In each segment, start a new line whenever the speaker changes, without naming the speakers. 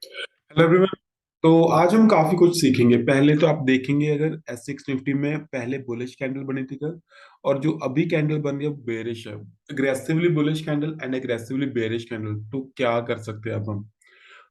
Hello everyone. तो आज हम काफी कुछ सीखेंगे। पहले तो आप देखेंगे, अगर S6 निफ्टी में पहले बुलिश कैंडल बनी थी कल, और जो अभी कैंडल बन रही है वो बेरिश है। Aggressively bullish candle and aggressively bearish candle, तो क्या कर सकते हैं अब हम।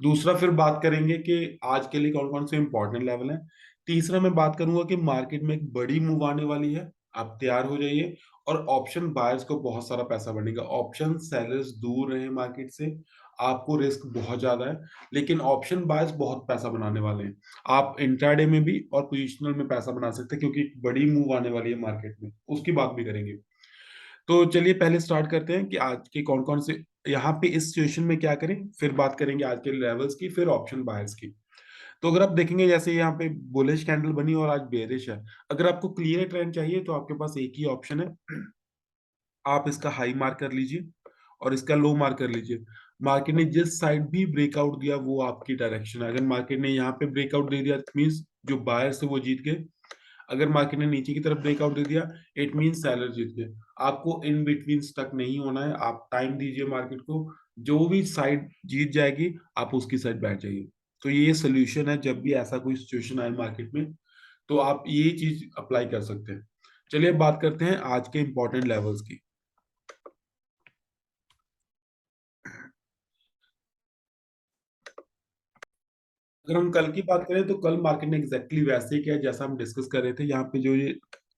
दूसरा फिर बात करेंगे कि आज के लिए कौन कौन से इंपॉर्टेंट लेवल हैं। तीसरा मैं बात करूंगा कि मार्केट में एक बड़ी मूव आने वाली है, आप तैयार हो जाइए। और ऑप्शन बायर्स को बहुत सारा पैसा बनेगा, ऑप्शन सेलर्स दूर रहे मार्केट से। आपको रिस्क बहुत ज्यादा है, लेकिन ऑप्शन बायर्स बहुत पैसा बनाने वाले हैं। आप इंट्राडे में भी और पोजिशनल में पैसा बना सकते हैं, क्योंकि एक बड़ी मूव आने वाली है मार्केट में, उसकी बात भी करेंगे। तो चलिए पहले स्टार्ट करते हैं कि आज के कौन कौन से, यहाँ पे इस सिचुएशन में क्या करें, फिर बात करेंगे आज के लेवल्स की, फिर ऑप्शन बायर्स की। तो अगर आप देखेंगे, जैसे यहाँ पे बुलिश कैंडल बनी और आज बेरिश है। अगर आपको क्लियर ट्रेंड चाहिए तो आपके पास एक ही ऑप्शन है, आप इसका हाई मार्क कर लीजिए और इसका लो मार्क कर लीजिए। मार्केट ने जिस साइड भी ब्रेकआउट दिया वो आपकी डायरेक्शन है। अगर मार्केट ने यहाँ पे ब्रेकआउट दे दिया, मीन्स जो बायर्स है वो जीत गए। अगर मार्केट ने नीचे की तरफ ब्रेकआउट दे दिया, इट मीन सेलर जीत गए। आपको इन बिटवीन स्टक नहीं होना है, आप टाइम दीजिए मार्केट को। जो भी साइड जीत जाएगी आप उसकी साइड बैठ जाइए। तो ये सोल्यूशन है, जब भी ऐसा कोई सिचुएशन आए मार्केट में तो आप ये चीज अप्लाई कर सकते हैं। चलिए अब बात करते हैं आज के इंपॉर्टेंट लेवल्स की। अगर हम कल की बात करें तो कल मार्केट ने एग्जैक्टली वैसे ही किया जैसा हम डिस्कस कर रहे थे। यहाँ पे जो ये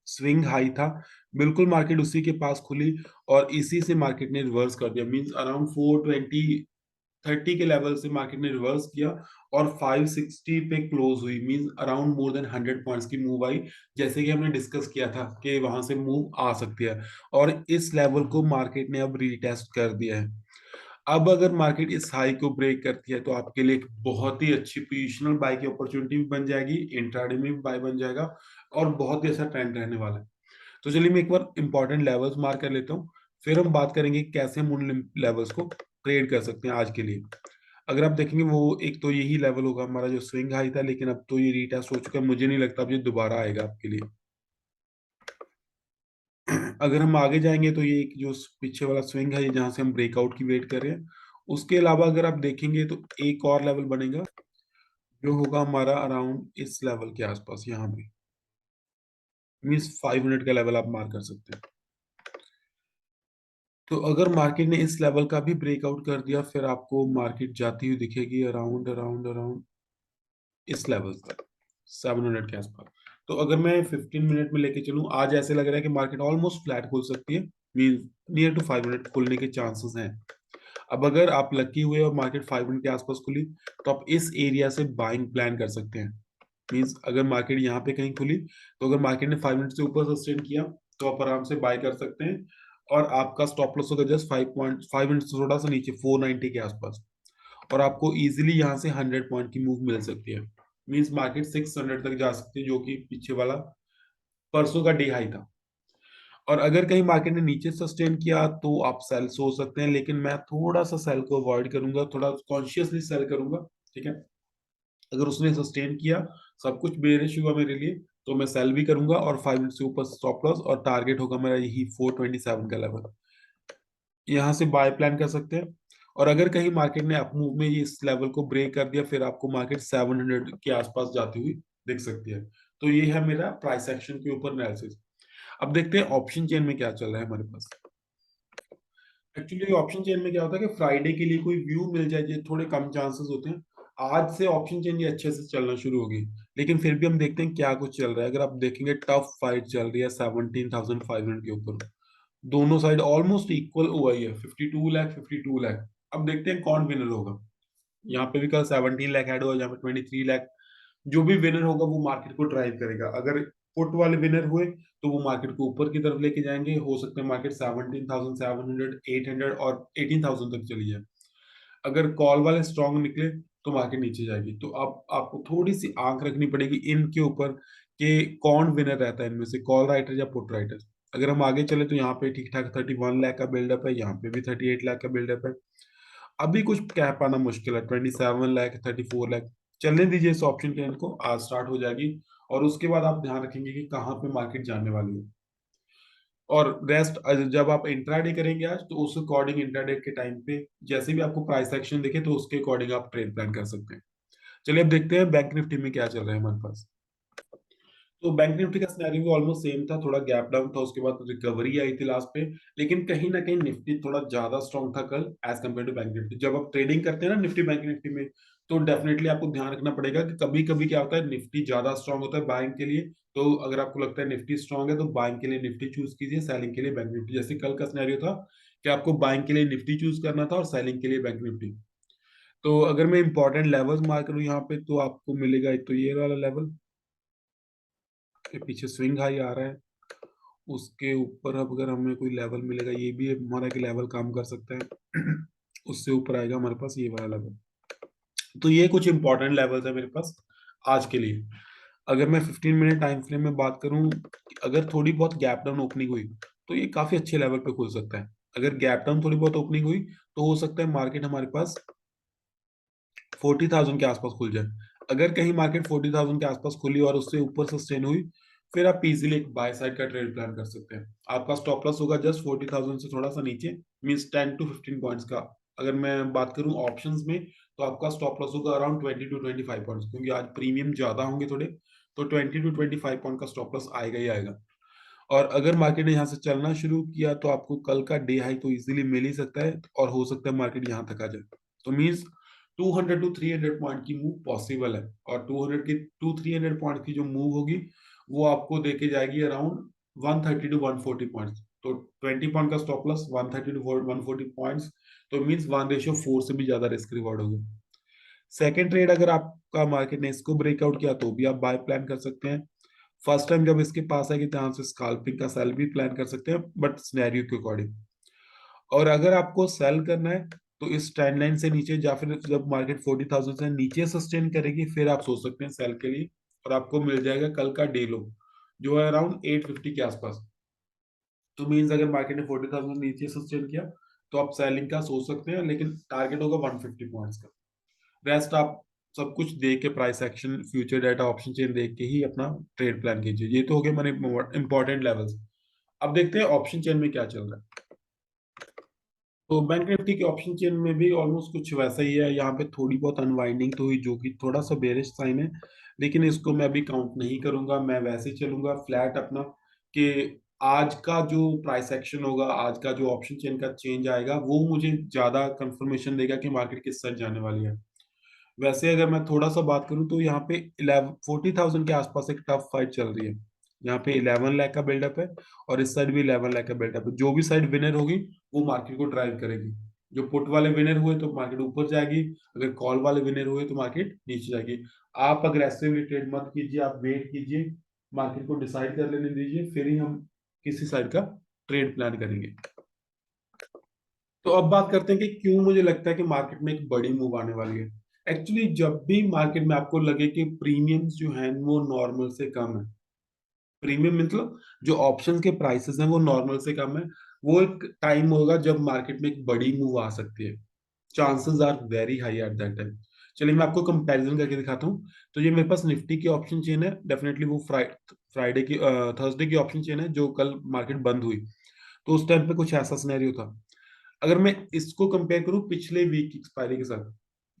स्विंग हाई था, बिल्कुल मार्केट उसी के पास खुली और इसी से मार्केट ने रिवर्स कर दिया। मींस अराउंड 420-30 के लेवल से मार्केट ने रिवर्स किया और 560 पे क्लोज हुई। Means around more than 100 points की मूव आई, जैसे कि हमने डिस्कस किया था कि वहां से मूव आ सकती है। और इस लेवल को मार्केट ने अब रीटेस्ट कर दिया है। अब अगर मार्केट इस हाई को ब्रेक करती है तो आपके लिए एक बहुत ही अच्छी पोजिशनल बाय की अपॉर्चुनिटी भी बन जाएगी, इंट्राडे में भी बाय बन जाएगा और बहुत ही अच्छा ट्रेंड रहने वाला है। तो चलिए मैं एक बार इंपॉर्टेंट लेवल्स मार्क कर लेता हूँ, फिर हम बात करेंगे कि कैसे हम उन लेवल्स को ट्रेड कर सकते हैं आज के लिए। अगर आप देखेंगे, वो एक तो यही लेवल होगा हमारा जो स्विंग हाई था, लेकिन अब तो ये रिटेस्ट हो चुका है, मुझे नहीं लगता अब ये दोबारा आएगा आपके लिए। अगर हम आगे जाएंगे तो ये एक जो पीछे वाला स्विंग है, ये जहां से हम ब्रेकआउट की वेट कर रहे हैं। उसके अलावा अगर आप देखेंगे तो एक और लेवल बनेगा, जो होगा हमारा अराउंड इस लेवल के आसपास, यहाँ पे मीन्स 5 मिनट का लेवल आप मार्क कर सकते हैं। तो अगर मार्केट ने इस लेवल का भी ब्रेकआउट कर दिया, फिर आपको मार्केट जाती हुई दिखेगी अराउंड अराउंड अराउंड इस लेवल तक, 700 के आसपास। तो अगर मैं 15 मिनट में लेके चलूं, आज ऐसे लग रहा है कि मार्केट ऑलमोस्ट फ्लैट खुल सकती है, मीन नियर टू 5 मिनट खुलने के चांसेस हैं। अब अगर आप लकी हुए और मार्केट 5 मिनट के आसपास खुली, तो आप इस एरिया से बाइंग प्लान कर सकते हैं। मीन्स अगर मार्केट यहाँ पे कहीं खुली, तो अगर मार्केट ने 5 मिनट से ऊपर सस्टेन किया तो आप आराम से बाय कर सकते हैं। और आपका स्टॉप लॉस होगा जस्ट 5.5 मिनट से थोड़ा सा नीचे, 490 के आसपास। और आपको इजीली यहाँ से 100 पॉइंट की मूव मिल सकती है। मीन्स मार्केट 600 तक जा सकती है, जो कि पीछे वाला परसों का डे हाई था। और अगर कहीं मार्केट ने नीचे सस्टेन किया तो आप सेल सोच सकते हैं, लेकिन मैं थोड़ा सा सेल को अवॉइड करूंगा, थोड़ा कॉन्शियसली सेल करूंगा। ठीक है, अगर उसने सस्टेन किया, सब कुछ बेरिश हुआ मेरे लिए, तो मैं सेल भी करूंगा और 5 मिनट से ऊपर स्टॉप लॉस, और टारगेट होगा मेरा यही 427 का लेवल। यहाँ से बाय प्लान कर सकते हैं। और अगर कहीं मार्केट ने अप मूव में ये इस लेवल को ब्रेक कर दिया, फिर आपको मार्केट 700 के आसपास जाती हुई दिख सकती है। तो ये है मेरा प्राइस एक्शन के ऊपर एनालिसिस। अब देखते हैं ऑप्शन चेन में क्या चल रहा है हमारे पास। एक्चुअली ऑप्शन चेन में क्या होता है कि फ्राइडे के लिए कोई व्यू मिल जाए, ये थोड़े कम चांसेस होते हैं। आज से ऑप्शन चेन ये अच्छे से चलना शुरू होगी, लेकिन फिर भी हम देखते हैं क्या कुछ चल रहा है। अगर आप देखेंगे, टफ फाइट चल रही है 17,500 के ऊपर। दोनों साइड ऑलमोस्ट इक्वल हुआ ही है, 52 लाख 52 लाख। अब देखते हैं कौन विनर होगा। यहाँ पे भी कल 17 लाख ऐड हुआ, यहाँ पे 23 लाख। जो भी विनर होगा वो मार्केट को ड्राइव करेगा। अगर पुट वाले विनर हुए तो वो मार्केट को ऊपर की तरफ लेके जाएंगे, हो सकता है मार्केट 17,700 800 और 18,000 तक चली जाए। अगर कॉल वाले स्ट्रांग निकले तो मार्केट नीचे जाएगी। तो अब आपको थोड़ी सी आंख रखनी पड़ेगी इनके ऊपर कि कौन विनर रहता है इनमें से, कॉल राइटर या पुट राइटर। अगर हम आगे चले तो यहाँ पे ठीक ठाक 31 लाख का बिल्डअप है, यहाँ पे भी 38 लाख का बिल्डअप है। अभी कुछ कह पाना मुश्किल है, 27 लाख 34 लाख। चलने दीजिए इस ऑप्शन के को, आज स्टार्ट हो जाएगी। और उसके बाद आप ध्यान रखेंगे कि कहाँ पे मार्केट जाने वाली है। और रेस्ट जब आप इंट्राडे करेंगे आज, तो उस अकॉर्डिंग इंट्राडे के टाइम पे जैसे भी आपको प्राइस एक्शन दिखे तो उसके अकॉर्डिंग आप ट्रेड प्लान कर सकते हैं। चलिए अब देखते हैं बैंक निफ्टी में क्या चल रहा है हमारे पास। तो बैंक निफ्टी का सिनेरियो भी ऑलमोस्ट सेम था, थोड़ा गैप डाउन था, उसके बाद रिकवरी आई थी लास्ट पे। लेकिन कहीं ना कहीं निफ्टी थोड़ा ज्यादा स्ट्रांग था कल as compare to bank Nifty. जब आप ट्रेडिंग करते हैं ना निफ्टी बैंक निफ्टी में, तो डेफिनेटली आपको ध्यान रखना पड़ेगा कि कभी कभी क्या होता है, निफ्टी ज्यादा स्ट्रांग होता है बाइंग के लिए। तो अगर आपको लगता है निफ्टी स्ट्रांग है तो बाइंग के लिए निफ्टी चूज कीजिए, सेलिंग के लिए बैंक निफ्टी। जैसे कल का सिनेरियो था कि आपको बाइंग के लिए निफ्टी चूज करना था और सेलिंग के लिए बैंक निफ्टी। तो अगर मैं इंपॉर्टेंट लेवल्स मार्क करूँ यहाँ पे, तो आपको मिलेगा एक तो ये वाला लेवल, के पीछे स्विंग हाई आ रहा है। उसके ऊपर अब अगर हमें कोई लेवल मिलेगा, ये भी हमारा एक लेवल काम कर सकता है। उससे ऊपर आएगा हमारे पास ये वाला लेवल। तो ये कुछ इंपॉर्टेंट लेवल्स है मेरे पास आज के लिए। अगर मैं 15 मिनट टाइम फ्रेम में बात करूं, अगर थोड़ी बहुत गैप डाउन ओपनिंग हुई तो ये काफी अच्छे लेवल पे खुल सकता है। अगर गैप डाउन थोड़ी बहुत ओपनिंग हुई तो हो सकता है मार्केट हमारे पास 40,000 के आसपास खुल जाए। अगर कहीं मार्केट 40,000 के आसपास खुली और उससे ऊपर सस्टेन हुई, फिर आप इजीली एक बाय साइड का ट्रेड प्लान कर सकते हैं। आपका स्टॉप लॉस होगा जस्ट 40,000 से थोड़ा सा नीचे, मींस 10 to 15 पॉइंट्स का। अगर मैं बात करूं ऑप्शंस में, तो आपका स्टॉप लॉस होगा अराउंड 20 to 25 पॉइंट्स, क्योंकि आज प्रीमियम ज्यादा होंगे थोड़े। तो 20 to 25 पॉइंट का स्टॉप लॉस आएगा ही आएगा। और अगर मार्केट ने यहाँ से चलना शुरू किया तो आपको कल का डे हाई तो इजीली मिल ही सकता है, और हो सकता है मार्केट यहाँ तक आ जाए। तो मीन्स 200 to 300 पॉइंट की मूव पॉसिबल है। और 200 to 300 पॉइंट की जो मूव होगी, वो आपको देके जाएगी अराउंड 130 to 140 पॉइंट्स। तो 20 पॉइंट का स्टॉप लॉस, 130 to 140 पॉइंट्स। तो मीन्स 1:4 से भी ज्यादा रिस्क रिवॉर्ड होगा। सेकेंड ट्रेड अगर आपका मार्केट ने इसको ब्रेकआउट किया तो भी आप बाय प्लान कर सकते हैं। फर्स्ट टाइम जब इसके पास आएगी तो यहाँ से स्कैल्पिंग का सेल भी प्लान कर सकते हैं, बट सिनेरियो के अकॉर्डिंग। और अगर आपको सेल करना है तो इस ट्रेंड लाइन से नीचे, या फिर जब मार्केट 40,000 से नीचे सस्टेन करेगी, फिर आप सोच सकते हैं सेल के लिए। और आपको मिल जाएगा कल का डे लो, जो है अराउंड 850 के आसपास। तो मीन्स अगर मार्केट ने 40,000 नीचे सस्टेन किया तो आप सेलिंग का सोच सकते हैं, लेकिन टारगेट होगा 150 पॉइंट्स का। रेस्ट आप सब कुछ देख के, price action, future data, option chain देख के ही अपना ट्रेड प्लान कीजिए। ये तो हो गए हमारे इंपॉर्टेंट लेवल्स। अब देखते हैं ऑप्शन चेन में क्या चल रहा है। तो बैंक निफ्टी के ऑप्शन चेन में भी ऑलमोस्ट कुछ वैसा ही है। यहाँ पे थोड़ी बहुत अनवाइंडिंग तो हुई, जो कि थोड़ा सा बेरिश साइन है, लेकिन इसको मैं अभी काउंट नहीं करूंगा। मैं वैसे ही चलूंगा फ्लैट अपना, कि आज का जो प्राइस एक्शन होगा, आज का जो ऑप्शन चेन का चेंज आएगा, वो मुझे ज्यादा कंफर्मेशन देगा कि मार्केट किस साइड जाने वाली है। वैसे अगर मैं थोड़ा सा बात करूं तो यहाँ पे 40,000 के आसपास एक टफ फाइट चल रही है। यहाँ पे 11 लाख का बिल्डअप है, और इस साइड भी 11 लाख का बिल्डअप है। जो भी साइड विनर होगी वो मार्केट को ड्राइव करेगी। जो पुट वाले विनर हुए तो मार्केट ऊपर जाएगी, अगर कॉल वाले विनर हुए तो मार्केट नीचे जाएगी। आप अग्रेसिवली ट्रेड मत कीजिए, आप वेट कीजिए, मार्केट को डिसाइड कर लेने दीजिए, फिर ही हम किसी साइड का ट्रेड प्लान करेंगे। तो अब बात करते हैं कि क्यों मुझे लगता है कि मार्केट में एक बड़ी मूव आने वाली है। एक्चुअली जब भी मार्केट में आपको लगे कि प्रीमियम्स जो हैं वो नॉर्मल से कम है, प्रीमियम मतलब जो ऑप्शंस के प्राइसेस हैं वो नॉर्मल से कम है, वो एक टाइम होगा जब मार्केट में एक बड़ी मूव आ सकती है। Chances are very high at that time. चलिए मैं आपको कंपैरिजन करके दिखाता हूँ। तो ये मेरे पास निफ्टी की ऑप्शन चेन है, डेफिनेटली वो फ्राइडे की, थर्सडे की ऑप्शन चेन है, जो कल मार्केट बंद हुई। तो उस टाइम पे कुछ ऐसा सिनेरियो था। अगर मैं इसको कंपेयर करूं पिछले वीक की एक्सपायरी के साथ,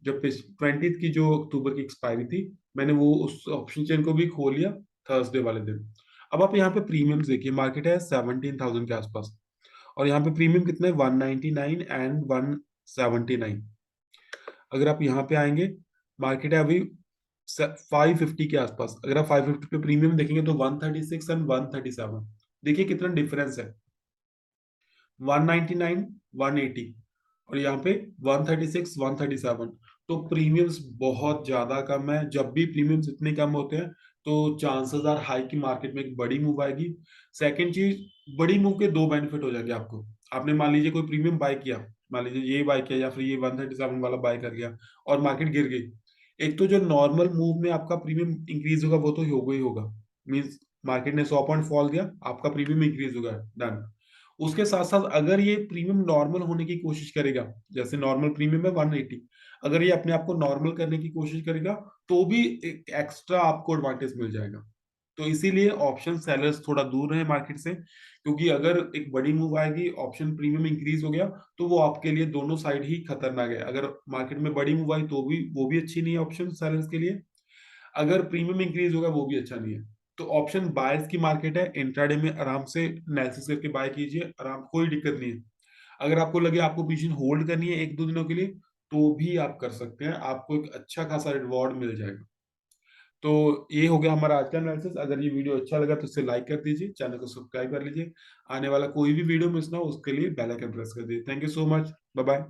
जब 20 की जो अक्टूबर की एक्सपायरी थी, मैंने वो उस ऑप्शन चेन को भी खोल लिया थर्सडे वाले दिन। अब आप यहाँ पे प्रीमियम देखिए, मार्केट है 17,000 के आसपास, और यहाँ पे प्रीमियम कितना है, 199 एंड 179। अगर आप यहाँ पे आएंगे, मार्केट है अभी 550 के आसपास। अगर आप 550 पे प्रीमियम देखेंगे तो 136 एंड 137, देखिए कितना डिफरेंस है। 199, 180, और यहाँ पे 136, 137। तो प्रीमियम्स बहुत ज्यादा कम है। जब भी प्रीमियम्स इतने कम होते हैं तो चांसेस आर हाई की मार्केट में एक बड़ी मूव आएगी। सेकंड चीज, बड़ी मूव के दो बेनिफिट हो जाएंगे आपको। आपने मान लीजिए कोई प्रीमियम बाय किया, मान लीजिए ये बाय किया या फिर ये 137 वाला बाय कर लिया, और मार्केट गिर गई। एक तो जो नॉर्मल मूव में आपका प्रीमियम इंक्रीज होगा वो तो होगा ही होगा, मीन्स मार्केट ने 100 पॉइंट फॉल दिया, आपका प्रीमियम इंक्रीज होगा, डन। उसके साथ साथ अगर ये प्रीमियम नॉर्मल होने की कोशिश करेगा, जैसे नॉर्मल प्रीमियम है 180, अगर ये अपने आप को नॉर्मल करने की कोशिश करेगा, तो भी एक एक्स्ट्रा आपको एडवांटेज मिल जाएगा। तो इसीलिए ऑप्शन सेलर्स थोड़ा दूर रहे मार्केट से, क्योंकि अगर एक बड़ी मूव आएगी, ऑप्शन प्रीमियम इंक्रीज हो गया, तो वो आपके लिए दोनों साइड ही खतरनाक है। अगर मार्केट में बड़ी मूव आई तो भी वो भी अच्छी नहीं है ऑप्शन सेलर्स के लिए, अगर प्रीमियम इंक्रीज होगा वो भी अच्छा नहीं है। तो ऑप्शन बायर्स की मार्केट है, इंट्राडे में आराम से एनालिसिस करके बाय कीजिए, आराम, कोई दिक्कत नहीं है। अगर आपको लगे आपको पोजीशन होल्ड करनी है 1-2 दिनों के लिए, तो भी आप कर सकते हैं, आपको एक अच्छा खासा रिवॉर्ड मिल जाएगा। तो ये हो गया हमारा आज का एनालिसिस। अगर ये वीडियो अच्छा लगा तो इसे लाइक कर दीजिए, चैनल को सब्सक्राइब कर लीजिए, आने वाला कोई भी वीडियो मिस ना हो उसके लिए बेल आइकन प्रेस कर दीजिए। Thank you so much, bye bye.